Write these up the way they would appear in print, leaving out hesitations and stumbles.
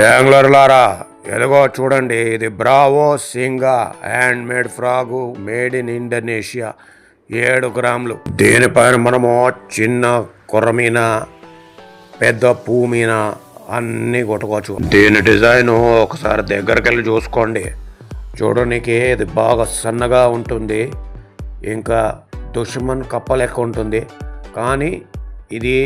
యాంగ్లర్లారా, ఎలాగో చూడండి, ఇది బ్రావో సింగా hand made frog, made in Indonesia. 7 గ్రాములు. దీనిపైన మనము చిన్న కొర్రమీన, పెద్ద పువ్వు మీన అన్నీ కొట్టుకోవచ్చు. దీని డిజైన్ ఒకసారి దగ్గరికి వెళ్ళి చూసుకోండి. చూడడానికి ఇది బాగా సన్నగా ఉంటుంది, ఇంకా దుష్మన్ కప్ప లెక్క ఉంటుంది, కానీ ఇది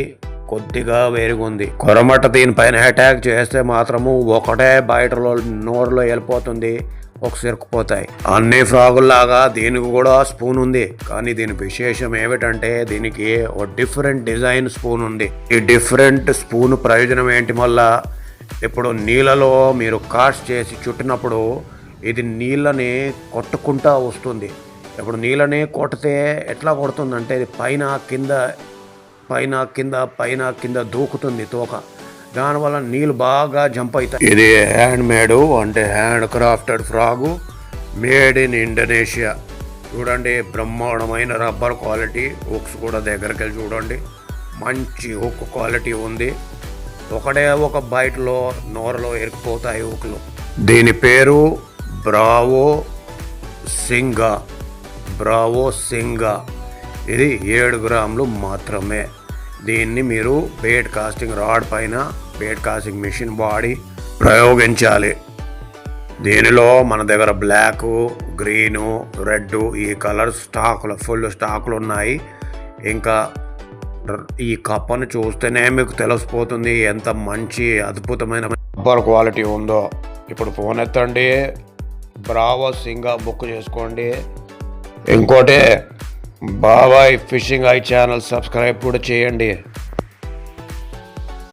కొద్దిగా వేరుగుంది. కొరమట్ట దీనిపైన అటాక్ చేస్తే మాత్రము ఒకటే బయటలో నోరులో వెళ్ళిపోతుంది, ఒక సిరుకుపోతాయి. అన్ని ఫ్రాగుల్లాగా దీనికి కూడా స్పూన్ ఉంది, కానీ దీని విశేషం ఏమిటంటే దీనికి ఒక డిఫరెంట్ డిజైన్ స్పూన్ ఉంది. ఈ డిఫరెంట్ స్పూన్ ప్రయోజనం ఏంటి? మళ్ళా ఇప్పుడు నీళ్ళలో మీరు కాస్ట్ చేసి చుట్టినప్పుడు ఇది నీళ్ళని కొట్టుకుంటా వస్తుంది. ఇప్పుడు నీళ్ళని కొడితే ఎట్లా కొడుతుందంటే ఇది పైన కింద దూకుతుంది తోక. దానివల్ల నీళ్ళు బాగా జంప్ అవుతాయి. ఇది హ్యాండ్ మేడ్ అంటే hand crafted frog, made in Indonesia. చూడండి, బ్రహ్మాండమైన రబ్బర్ క్వాలిటీ. హుక్స్ కూడా దగ్గరికి వెళ్ళి చూడండి, మంచి హుక్ క్వాలిటీ ఉంది. ఒక బయటలో నోరలో ఇరుక్కుపోతాయి హుక్లు. దీని పేరు బ్రావో సింగా. ఇది 7 గ్రాములు మాత్రమే. దీన్ని మీరు బేట్ కాస్టింగ్ రాడ్ పైన బేట్ కాస్టింగ్ మిషన్ వాడి ప్రయోగించాలి. దీనిలో మన దగ్గర బ్లాక్, గ్రీను, రెడ్ ఈ కలర్ ఫుల్ స్టాకులు ఉన్నాయి. ఇంకా ఈ కప్పను చూస్తేనే మీకు తెలిసిపోతుంది ఎంత మంచి అద్భుతమైన రబ్బర్ క్వాలిటీ ఉందో. ఇప్పుడు ఫోన్ ఎత్తండి, బ్రావో సింగా బుక్ చేసుకోండి. ఇంకోటి, బాబాయ్ ఫిషింగ్ ఐ ఛానల్ సబ్స్క్రైబ్ కూడా చేయండి.